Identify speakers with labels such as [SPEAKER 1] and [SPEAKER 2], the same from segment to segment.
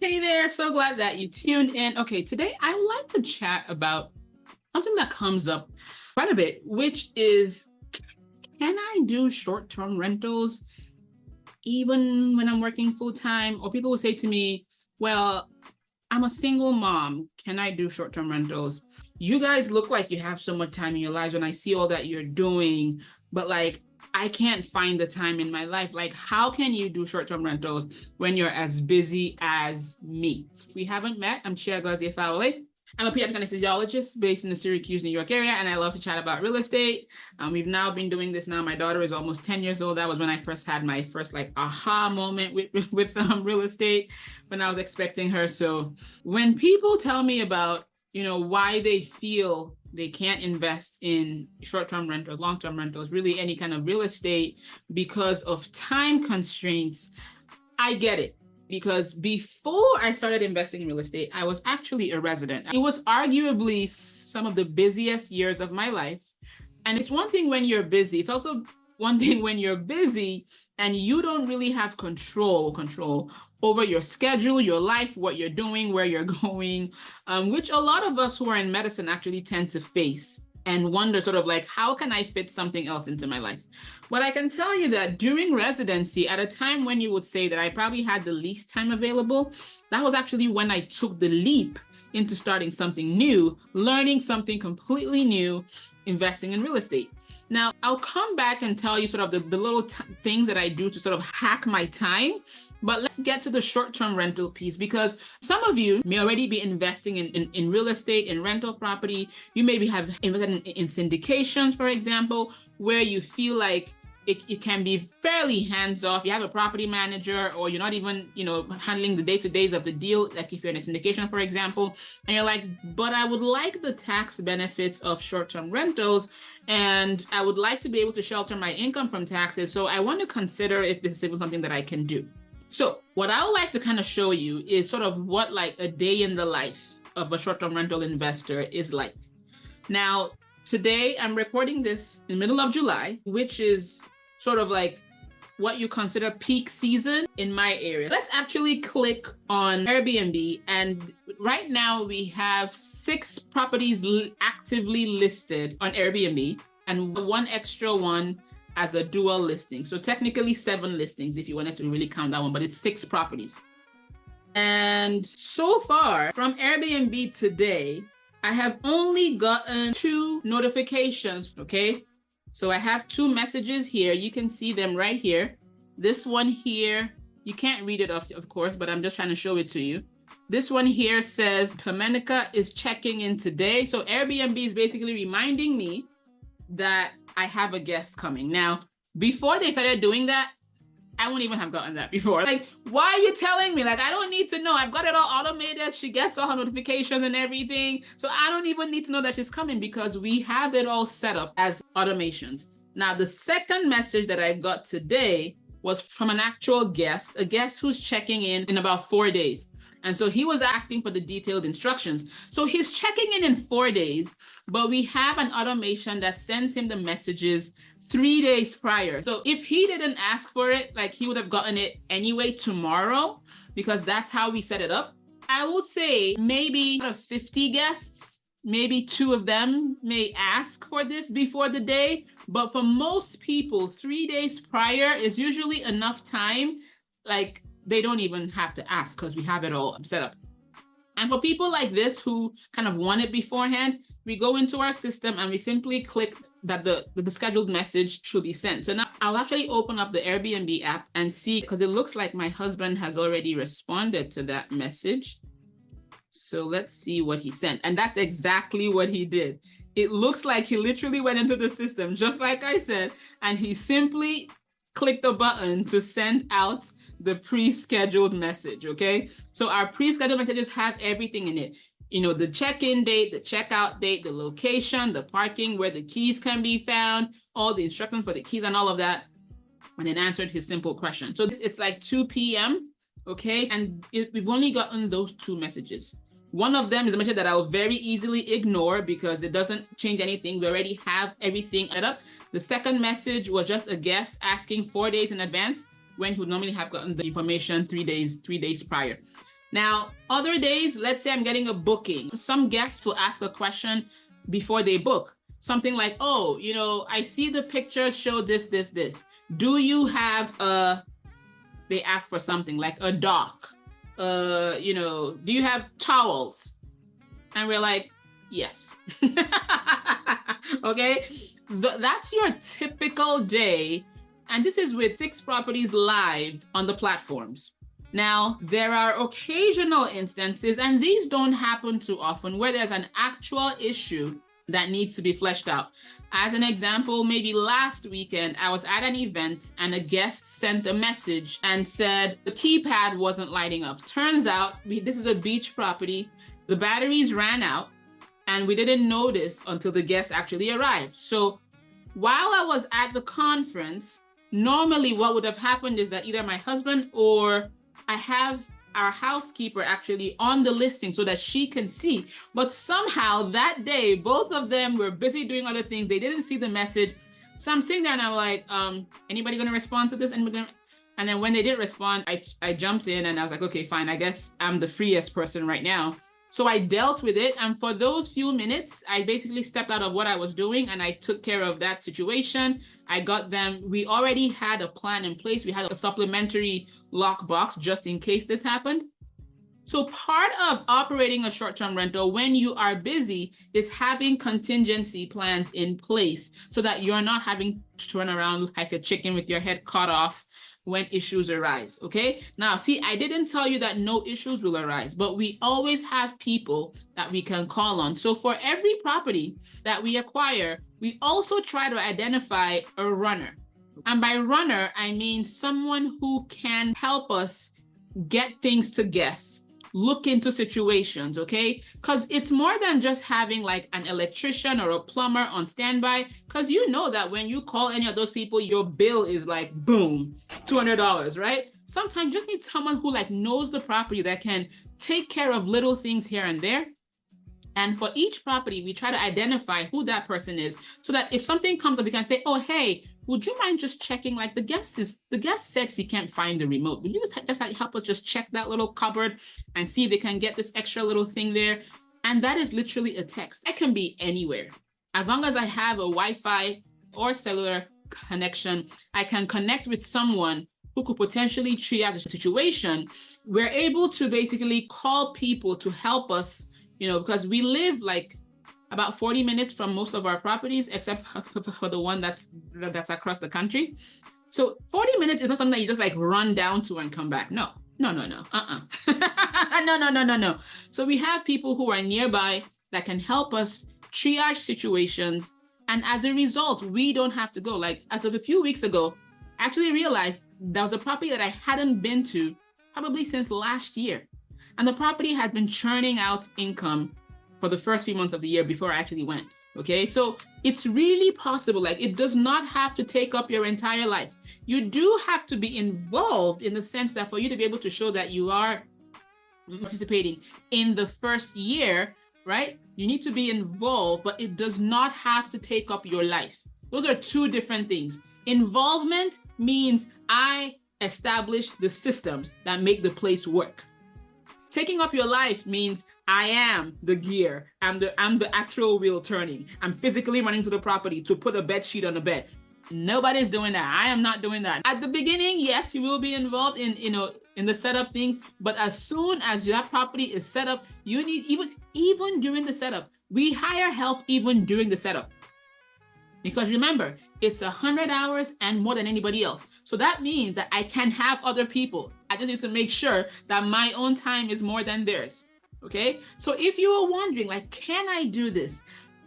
[SPEAKER 1] Hey there, so glad that you tuned in. Okay, today I would like to chat about something that comes up quite a bit, which is, can I do short-term rentals even when I'm working full-time? Or people will say to me, well, I'm a single mom. Can I do short-term rentals? You guys look like you have so much time in your lives when I see all that you're doing, but like, I can't find the time in my life. Like, how can you do short-term rentals when you're as busy as me? If we haven't met, I'm Chia Fowle. I'm a pediatric anesthesiologist based in the Syracuse, New York area, and I love to chat about real estate. We've now been doing this now. My daughter is almost 10 years old. That was when I first had my first like aha moment with real estate when I was expecting her. So when people tell me about, why they feel they can't invest in short-term rentals, long-term rentals, really any kind of real estate because of time constraints, I get it. Because before I started investing in real estate, I was actually a resident. It was arguably some of the busiest years of my life. And it's one thing when you're busy. It's also one thing when you're busy and you don't really have control over your schedule, your life, what you're doing, where you're going, which a lot of us who are in medicine actually tend to face and wonder sort of like, how can I fit something else into my life? But I can tell you that during residency, at a time when you would say that I probably had the least time available, that was actually when I took the leap into starting something new, learning something completely new, investing in real estate. Now, I'll come back and tell you sort of the little things that I do to sort of hack my time. But let's get to the short-term rental piece, because some of you may already be investing in real estate, in rental property. You maybe have invested in syndications, for example, where you feel like it can be fairly hands-off. You have a property manager, or you're not even, handling the day-to-days of the deal, like if you're in a syndication, for example, and you're like, but I would like the tax benefits of short-term rentals, and I would like to be able to shelter my income from taxes. So I want to consider if this is something that I can do. So what I would like to kind of show you is sort of what like a day in the life of a short-term rental investor is like. Now, today I'm recording this in the middle of July, which is sort of like what you consider peak season in my area. Let's actually click on Airbnb. And right now we have 6 properties actively listed on Airbnb and one extra one as a dual listing. So technically 7 listings if you wanted to really count that one, but it's 6 properties. And so far from Airbnb today, I have only gotten 2 notifications, okay? So I have 2 messages here. You can see them right here. This one here, you can't read it of course, but I'm just trying to show it to you. This one here says, Domenica is checking in today. So Airbnb is basically reminding me that I have a guest coming. Now, before they started doing that, I wouldn't even have gotten that before. Like, why are you telling me? Like, I don't need to know. I've got it all automated. She gets all her notifications and everything. So I don't even need to know that she's coming because we have it all set up as automations. Now, the second message that I got today was from an actual guest, a guest who's checking in about 4 days. And so he was asking for the detailed instructions. So he's checking in 4 days, but we have an automation that sends him the messages 3 days prior. So if he didn't ask for it, like he would have gotten it anyway tomorrow, because that's how we set it up. I will say maybe out of 50 guests, maybe 2 of them may ask for this before the day. But for most people, 3 days prior is usually enough time. Like, they don't even have to ask because we have it all set up. And for people like this who kind of want it beforehand, we go into our system and we simply click that the scheduled message should be sent. So now I'll actually open up the Airbnb app and see, because it looks like my husband has already responded to that message. So let's see what he sent. And that's exactly what he did. It looks like he literally went into the system, just like I said, and he simply clicked the button to send out the pre-scheduled message, okay? So our pre-scheduled messages have everything in it. The check-in date, the checkout date, the location, the parking, where the keys can be found, all the instructions for the keys and all of that, and then answered his simple question. So it's like 2 p.m., okay? And we've only gotten those 2 messages. One of them is a message that I will very easily ignore because it doesn't change anything. We already have everything set up. The second message was just a guest asking 4 days in advance when he would normally have gotten the information 3 days prior. Now, other days, let's say I'm getting a booking. Some guests will ask a question before they book. Something like, oh, I see the picture show this, this, this. Do you have they ask for something like a dock? Do you have towels? And we're like, yes. Okay. That's your typical day. And this is with 6 properties live on the platforms. Now, there are occasional instances, and these don't happen too often, where there's an actual issue that needs to be fleshed out. As an example, maybe last weekend, I was at an event and a guest sent a message and said the keypad wasn't lighting up. Turns out, this is a beach property. The batteries ran out and we didn't notice until the guest actually arrived. So while I was at the conference, normally what would have happened is that either my husband or I have our housekeeper actually on the listing so that she can see. But somehow that day, both of them were busy doing other things. They didn't see the message. So I'm sitting there and I'm like, anybody going to respond to this? And then when they didn't respond, I jumped in and I was like, okay, fine. I guess I'm the freest person right now. So I dealt with it. And for those few minutes, I basically stepped out of what I was doing and I took care of that situation. I got them. We already had a plan in place. We had a supplementary lockbox just in case this happened. So part of operating a short-term rental when you are busy is having contingency plans in place so that you're not having to turn around like a chicken with your head cut off when issues arise, okay? Now, see, I didn't tell you that no issues will arise, but we always have people that we can call on. So for every property that we acquire, we also try to identify a runner. And by runner, I mean someone who can help us get things to guests, look into situations, okay? Because it's more than just having like an electrician or a plumber on standby, because you know that when you call any of those people, your bill is like, boom, $200, right? Sometimes you just need someone who like knows the property that can take care of little things here and there. And for each property, we try to identify who that person is so that if something comes up, we can say, oh, hey, would you mind just checking, like the guest says he can't find the remote. Would you just like help us just check that little cupboard and see if they can get this extra little thing there? And that is literally a text. It can be anywhere. As long as I have a Wi-Fi or cellular connection, I can connect with someone who could potentially triage the situation. We're able to basically call people to help us, because we live like about 40 minutes from most of our properties, except for the one that's across the country. So 40 minutes is not something that you just like run down to and come back. No. No. So we have people who are nearby that can help us triage situations. And as a result, we don't have to go. Like as of a few weeks ago, I actually realized there was a property that I hadn't been to probably since last year. And the property had been churning out income for the first few months of the year before I actually went, okay? So it's really possible. Like it does not have to take up your entire life. You do have to be involved in the sense that for you to be able to show that you are participating in the first year, right? You need to be involved, but it does not have to take up your life. Those are two different things. Involvement means I establish the systems that make the place work. Taking up your life means I am the gear. I'm the actual wheel turning. I'm physically running to the property to put a bed sheet on the bed. Nobody's doing that. I am not doing that. At the beginning, yes, you will be involved in the setup things, but as soon as that property is set up, you need even during the setup, we hire help even during the setup. Because remember, it's 100 hours and more than anybody else. So that means that I can have other people. I just need to make sure that my own time is more than theirs. Okay. So if you are wondering, like, can I do this?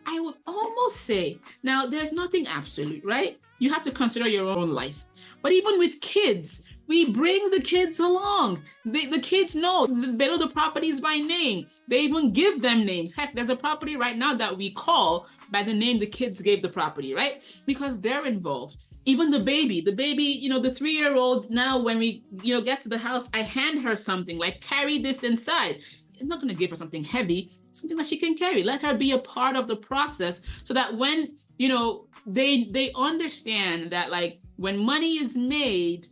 [SPEAKER 1] I would almost say, now there's nothing absolute, right? You have to consider your own life. But even with kids, we bring the kids along. The kids know, they know the properties by name. They even give them names. Heck, there's a property right now that we call by the name the kids gave the property, right? Because they're involved. Even the baby, the 3-year-old, now when we, get to the house, I hand her something like, carry this inside. I'm not going to give her something heavy, something that she can carry. Let her be a part of the process so that when, they understand that like when money is made,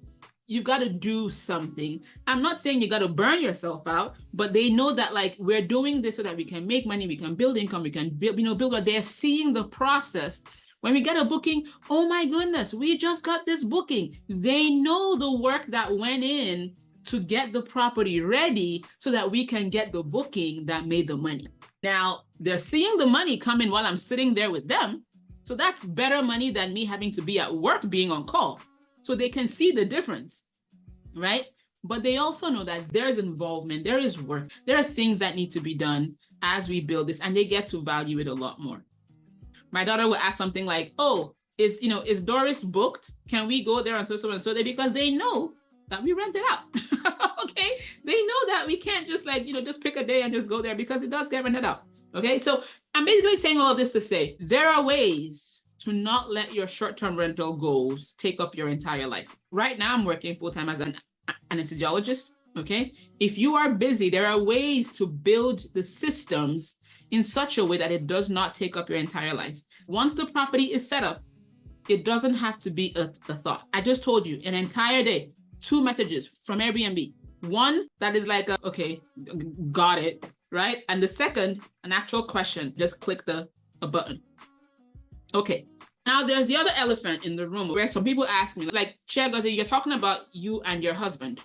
[SPEAKER 1] you've got to do something. I'm not saying you got to burn yourself out, but they know that like we're doing this so that we can make money, we can build income, we can build, build. They're seeing the process. When we get a booking, oh my goodness, we just got this booking. They know the work that went in to get the property ready so that we can get the booking that made the money. Now, they're seeing the money come in while I'm sitting there with them. So that's better money than me having to be at work being on call. So they can see the difference, right? But they also know that there's involvement, there is work, there are things that need to be done as we build this, and they get to value it a lot more. My daughter will ask something like, oh, is Doris booked? Can we go there on so and so day? Because they know that we rent it out. Okay, they know that we can't just like, just pick a day and just go there, because it does get rented out. Okay, so I'm basically saying all of this to say there are ways to not let your short-term rental goals take up your entire life. Right now, I'm working full-time as an anesthesiologist. Okay, if you are busy, there are ways to build the systems in such a way that it does not take up your entire life. Once the property is set up, it doesn't have to be a thought. I just told you an entire day, 2 messages from Airbnb. One that is like, okay, got it, right? And the second, an actual question, just click a button. Okay, now there's the other elephant in the room where some people ask me, like, Chia, you're talking about you and your husband,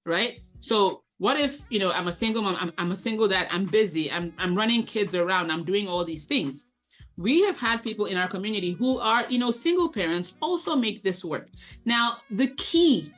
[SPEAKER 1] right? So what if, I'm a single mom, I'm a single dad, I'm busy, I'm running kids around, I'm doing all these things. We have had people in our community who are, single parents also make this work. Now, the key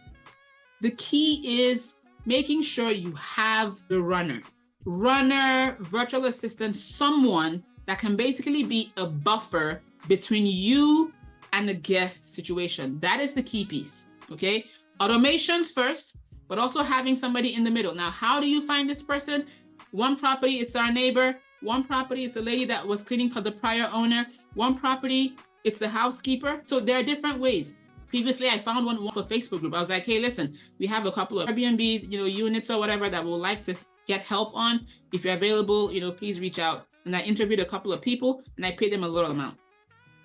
[SPEAKER 1] is making sure you have the runner, virtual assistant, someone that can basically be a buffer between you and the guest situation. That is the key piece, okay? Automations first, but also having somebody in the middle. Now, how do you find this person? One property, it's our neighbor. One property, it's a lady that was cleaning for the prior owner. One property, it's the housekeeper. So there are different ways. Previously, I found one for Facebook group. I was like, hey, listen, we have a couple of Airbnb, units or whatever that would like to get help on. If you're available, please reach out. And I interviewed a couple of people and I paid them a little amount.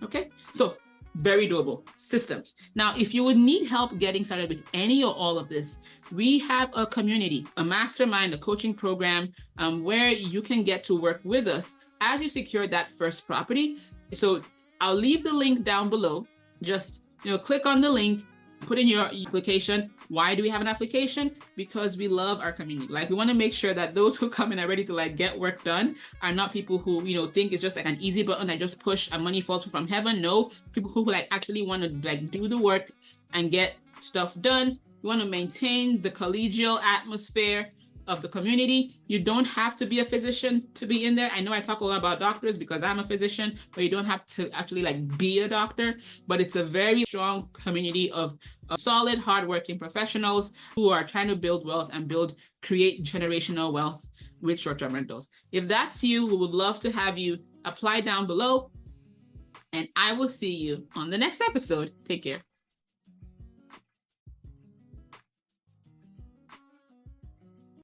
[SPEAKER 1] Okay, so very doable systems. Now, if you would need help getting started with any or all of this, we have a community, a mastermind, a coaching program where you can get to work with us as you secure that first property. So I'll leave the link down below. Just click on the link, put in your application. Why do we have an application? Because we love our community. Like, we want to make sure that those who come in are ready to like get work done are not people who, think it's just like an easy button that just push and money falls from heaven. No, people who like actually want to like do the work and get stuff done. We want to maintain the collegial atmosphere of the community. You don't have to be a physician to be in there. I know I talk a lot about doctors because I'm a physician, but you don't have to actually like be a doctor. But it's a very strong community of solid, hardworking professionals who are trying to build wealth and create generational wealth with short-term rentals. If that's you, we would love to have you apply down below. And I will see you on the next episode. Take care.